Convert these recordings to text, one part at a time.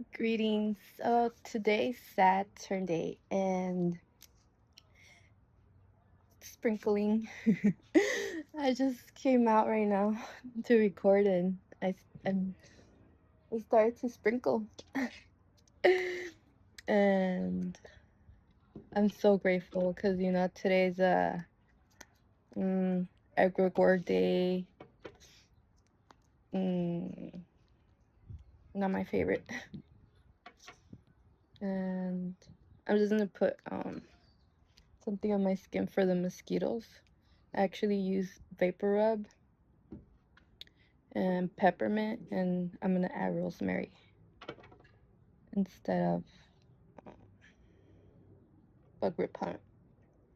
Greetings. Today's Saturday and sprinkling. I just came out right now to record and I started to sprinkle. And I'm so grateful because today's mm, egregore day. Mm, Not my favorite. And I'm just gonna put something on my skin for the mosquitoes. I actually use vapor rub and peppermint, and I'm gonna add rosemary instead of um, bug repellent.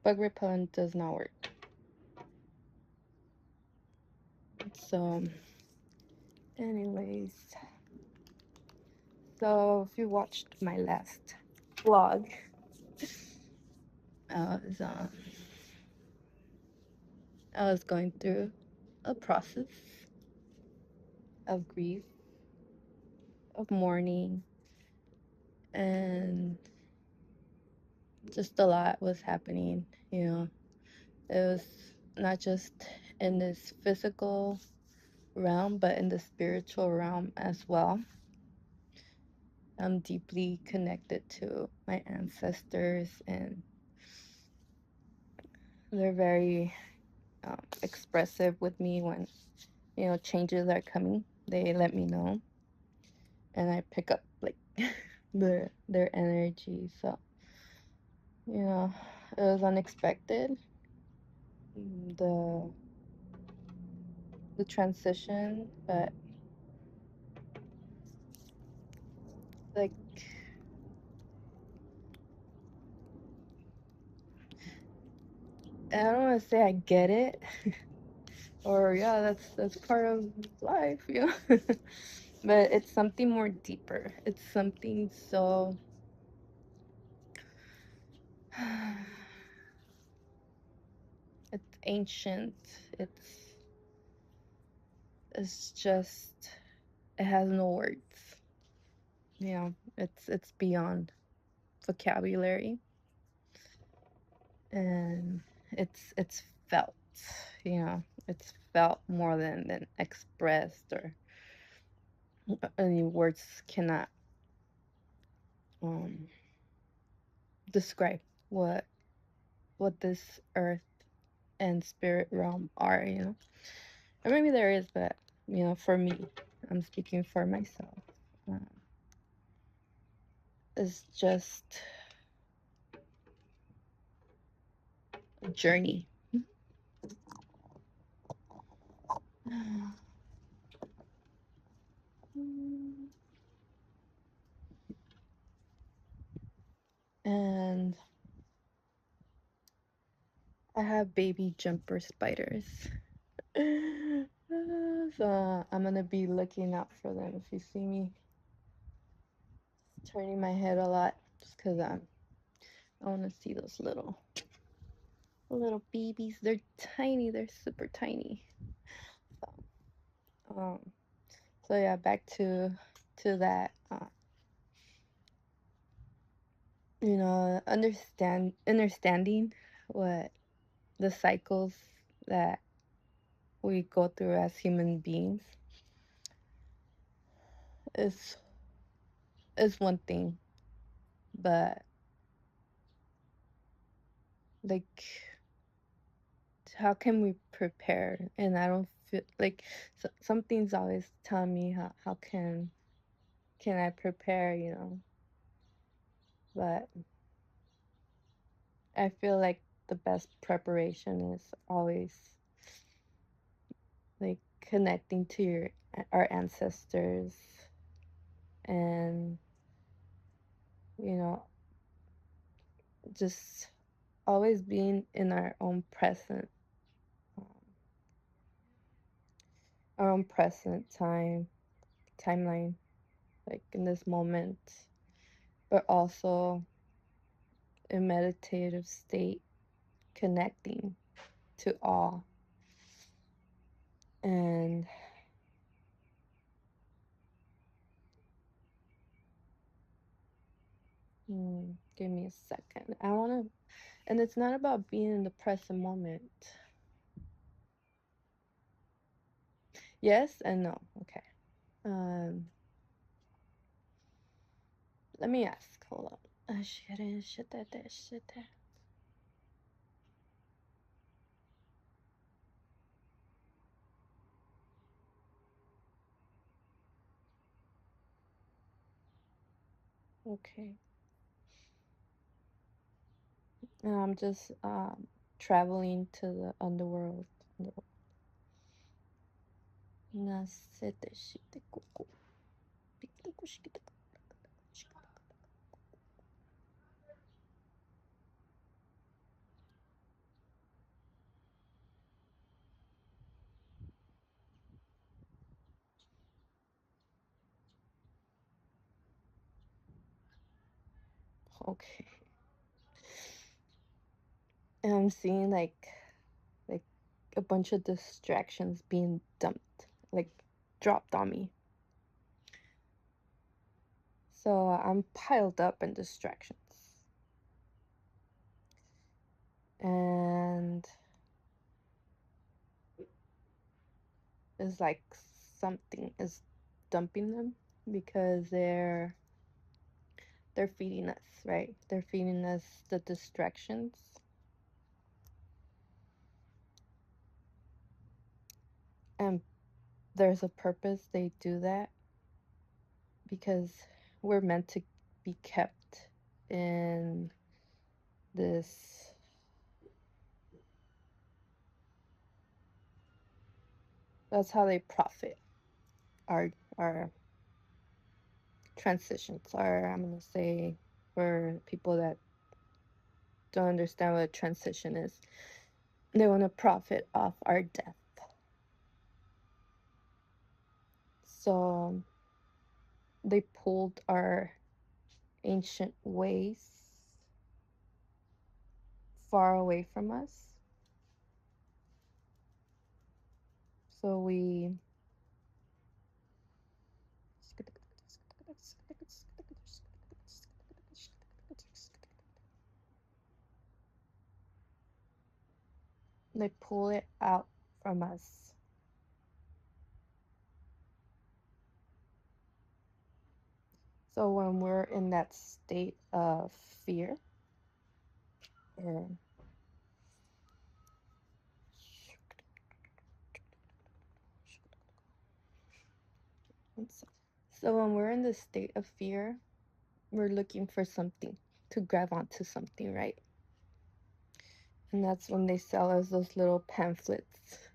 Bug repellent does not work. So, anyways, so if you watched my last vlog, I was um, I was going through a process of grief, of mourning, and just a lot was happening. It was not just in this physical realm, but in the spiritual realm as well. I'm deeply connected to my ancestors, and they're very expressive with me when changes are coming. They let me know, and I pick up like their energy. So it was unexpected. The the transition, but like I don't want to say I get it, or yeah, that's part of life, but it's something more deeper. It's something so it's ancient. It's just it has no words. It's beyond vocabulary, and it's felt. It's felt more than expressed, or any words cannot um describe what this earth and spirit realm are. Or maybe there is, but for me, I'm speaking for myself. Um, it's just a journey. And I have baby jumper spiders. So I'm gonna be looking out for them. If you see me turning my head a lot, just because I want to see those little babies. They're tiny. They're super tiny. So, um, so yeah, back to that. Understanding what the cycles that we go through as human beings is is one thing, but like, how can we prepare? And I don't feel like something's always telling me how can I prepare, but I feel like the best preparation is always like connecting to our ancestors, and you know just always being in um, our own present timeline, like in this moment, but also in meditative state, connecting to all. And Give me a second. I want to, and it's not about being in the present moment. Yes and no. Okay. Um, Let me ask. Hold on. Shit. Okay. And I'm just traveling to the underworld. Okay. And I'm seeing like a bunch of distractions being dumped, like dropped on me. So I'm piled up in distractions. And it's like something is dumping them because they're feeding us, right? They're feeding us the distractions. And there's a purpose they do that because we're meant to be kept in this that's how they profit our transitions are. I'm gonna say for people that don't understand what a transition is, they want to profit off our death. So they pulled our ancient ways far away from us. So they pull it out from us. So when we're in that state of fear, or so when we're in the state of fear, we're looking for something to grab onto something, right? And that's when they sell us those little pamphlets.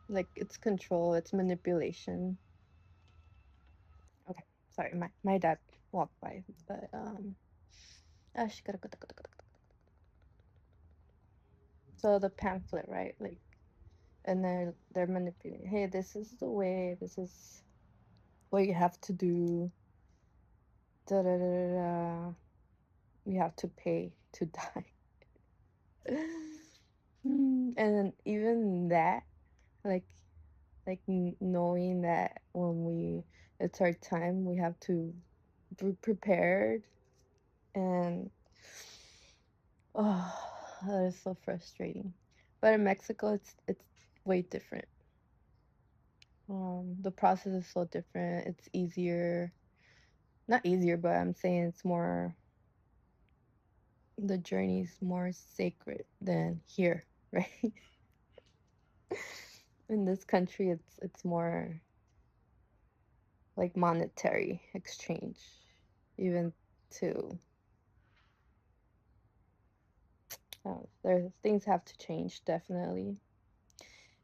Like it's control, it's manipulation. Okay, sorry, my dad walked by, but so the pamphlet, right? Like, and they're manipulating. Hey, this is the way. This is what you have to do. Da da da da. Da. You have to pay to die. And even that, like knowing that when it's our time, we have to be prepared. And oh, that is so frustrating. But in Mexico, it's way different. The process is so different. It's easier, not easier, but I'm saying it's more. The journey's more sacred than here, right? In this country, it's more like monetary exchange, even to there things have to change definitely.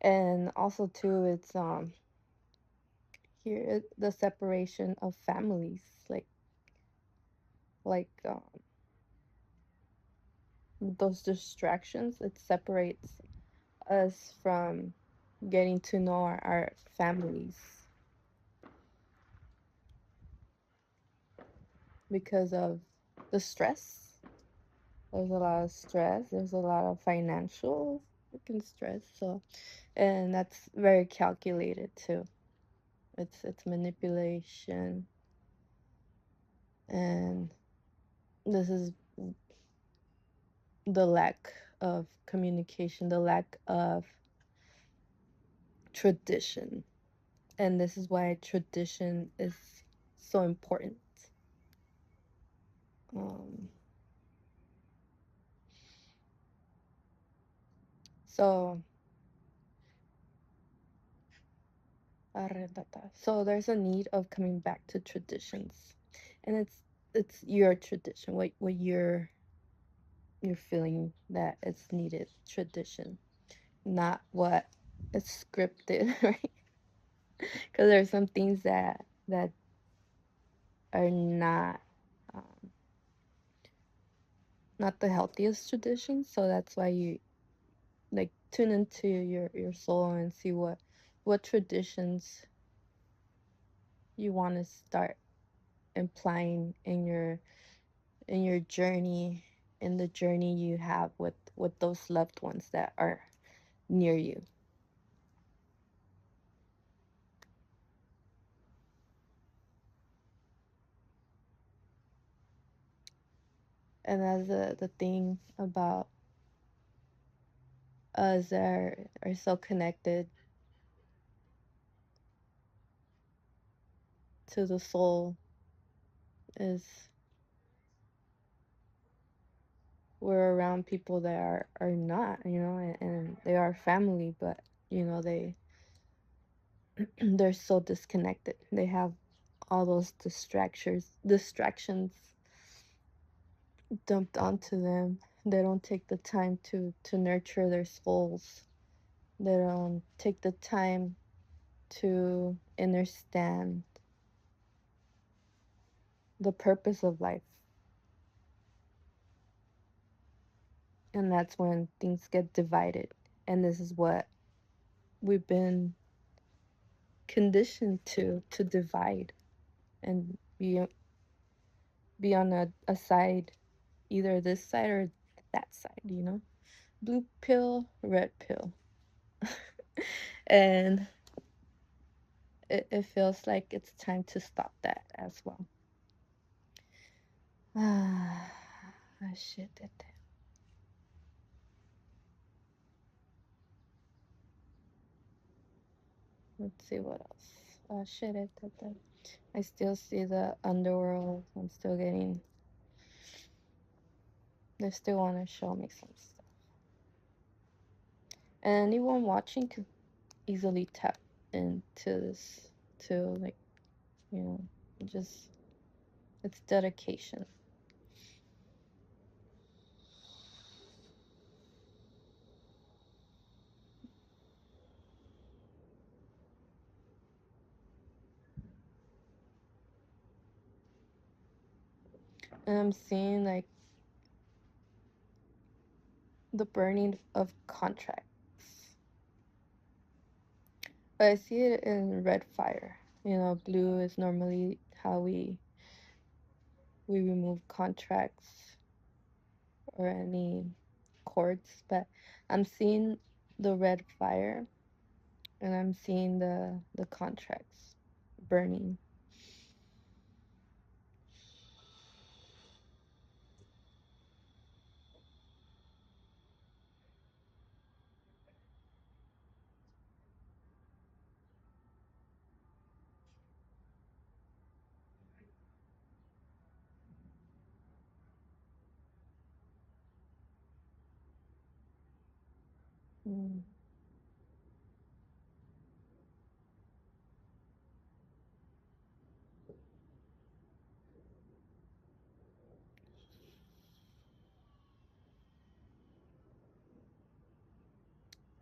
And also too, it's here the separation of families, like those distractions, it separates us from getting to know our families because of the stress. There's a lot of stress, there's a lot of financial. freaking stress. So, and that's very calculated too. It's manipulation, and this is the lack of communication, the lack of tradition. And this is why tradition is so important. Um, so, so there's a need of coming back to traditions, and it's your tradition, what you're feeling that it's needed tradition, not what is scripted, right? Because there's some things that are um, not the healthiest traditions. So that's why you like tune into your soul and see what traditions you want to start implying in your journey, in the journey you have with those loved ones that are near you. And that's the thing about us that are so connected to the soul is we're around people that are not, and they are family, but they they're so disconnected. They have all those distractions dumped onto them. They don't take the time to nurture their souls. They don't take the time to understand the purpose of life. And that's when things get divided. And this is what we've been conditioned to divide and be on a side, either this side or that side. Blue pill, red pill. And it feels like it's time to stop that as well. Ah, shit. Let's see what else. Shit. I still see the underworld. I'm still getting. They still want to show me some stuff. And anyone watching could easily tap into this too. Like, you know, just it's dedication. And I'm seeing like the burning of contracts. But I see it in red fire. Blue is normally how we remove contracts or any cords, but I'm seeing the red fire and I'm seeing the contracts burning. Mm.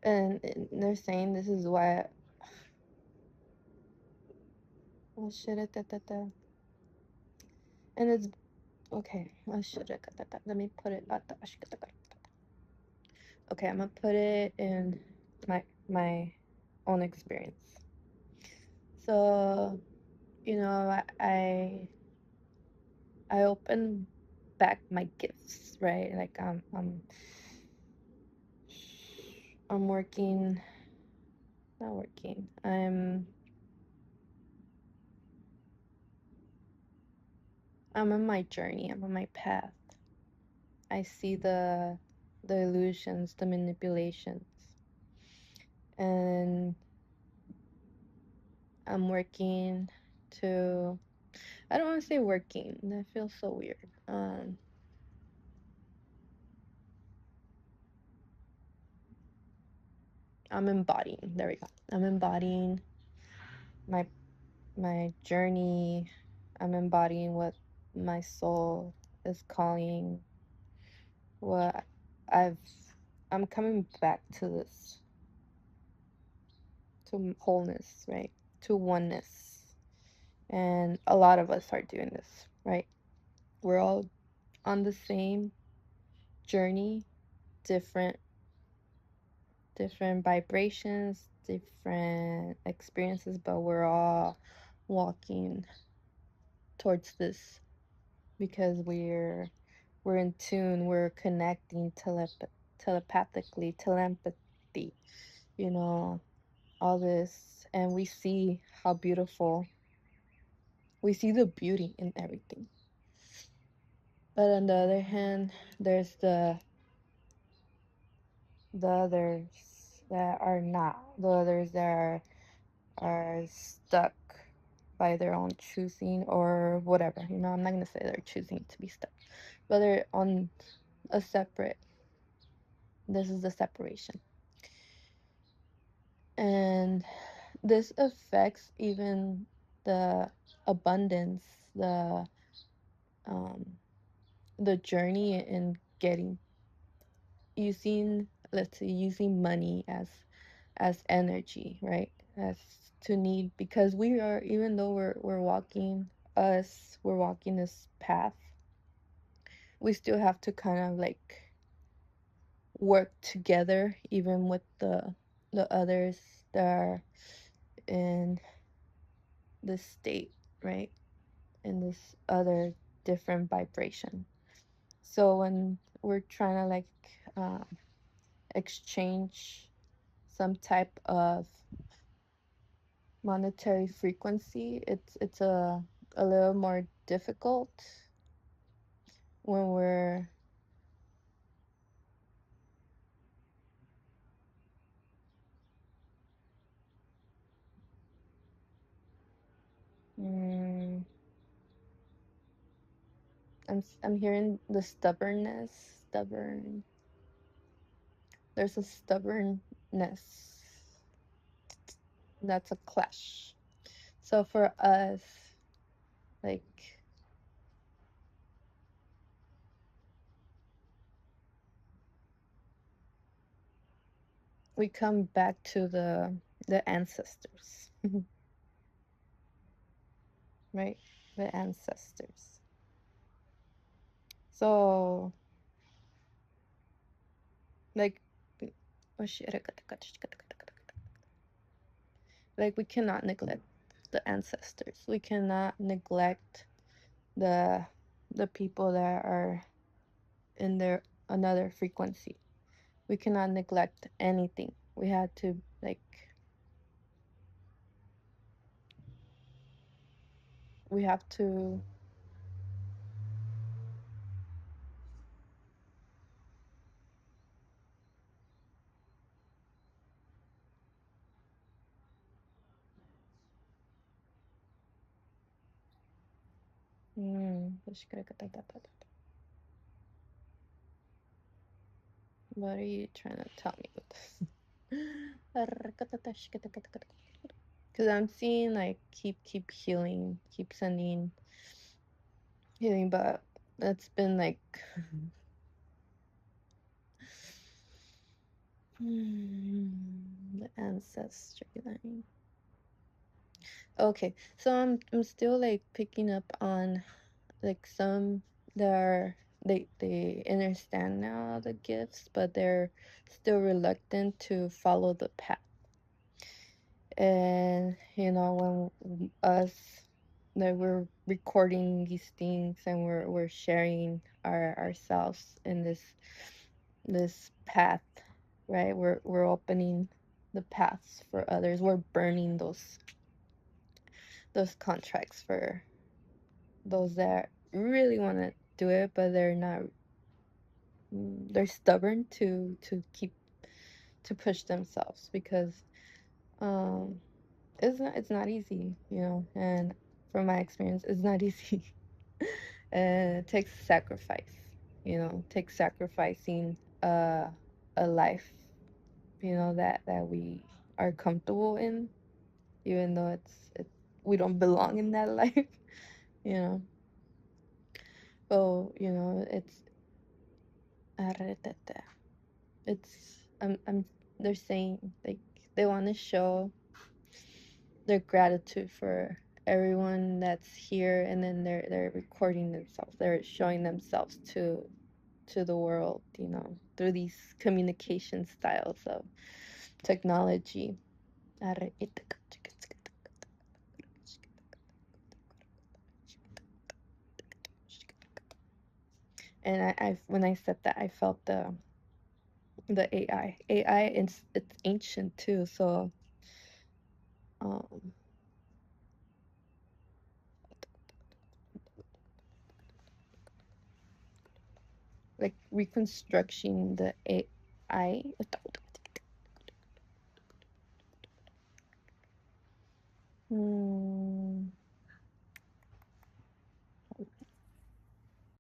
And they're saying this is why. Oh shit! And it's okay. Oh shit! Let me put it. Okay, I'm gonna put it in my own experience. So I open back my gifts, right? Like I'm I'm working, not working. I'm on my journey. I'm on my path. I see the illusions, the manipulations, and I'm working to. I don't want to say working. That feels so weird. I'm embodying. There we go. I'm embodying my my journey. I'm embodying what my soul is calling. What I've. I'm coming back to this, to wholeness, right? To oneness. And a lot of us are doing this, right? We're all on the same journey, different different vibrations, different experiences, but we're all walking towards this because we're in tune, we're connecting telepathically, telepathy, you know, all this, and we see how beautiful, we see the beauty in everything. But on the other hand, there's the others that are not, the others that are stuck by their own choosing or whatever. You know, I'm not gonna say they're choosing to be stuck, but they're on a separate. This is the separation, and this affects even the abundance, um, the journey in getting, using, let's say, using money as energy, right? As to need, because we are, even though we're walking, we're walking this path, we still have to kind of like work together, even with the others that are in this state, right? In this other different vibration. So when we're trying to like um, exchange some type of monetary frequency, it's a little more difficult when we're mm, I'm hearing the stubbornness, stubborn. There's a stubbornness that's a clash. So for us, like, we come back to the ancestors, right? The ancestors. So like, oh shit, like we cannot neglect the ancestors. We cannot neglect the the people that are in their another frequency. We cannot neglect anything. We had to like, we have to what are you trying to tell me with this? Because I'm seeing like keep healing, keep sending healing, but it's been like the ancestry line. Okay, so I'm still like picking up on like some that are, they understand now the gifts, but they're still reluctant to follow the path. And you know, when us, that we're recording these things and we're sharing ourselves in this path, right? We're opening the paths for others. We're burning those contracts for those that really want to do it, but they're not. They're stubborn to to push themselves because um, it's not easy, and from my experience, it's not easy. It takes sacrifice, it takes sacrificing a life, that we are comfortable in, even though we don't belong in that life, you know. So, I'm they're saying, like, they want to show their gratitude for everyone that's here, and then they're recording themselves, they're showing themselves to the world, through these communication styles of technology. And I when I said that, I felt the AI, it's ancient too, so um like reconstructing the AI.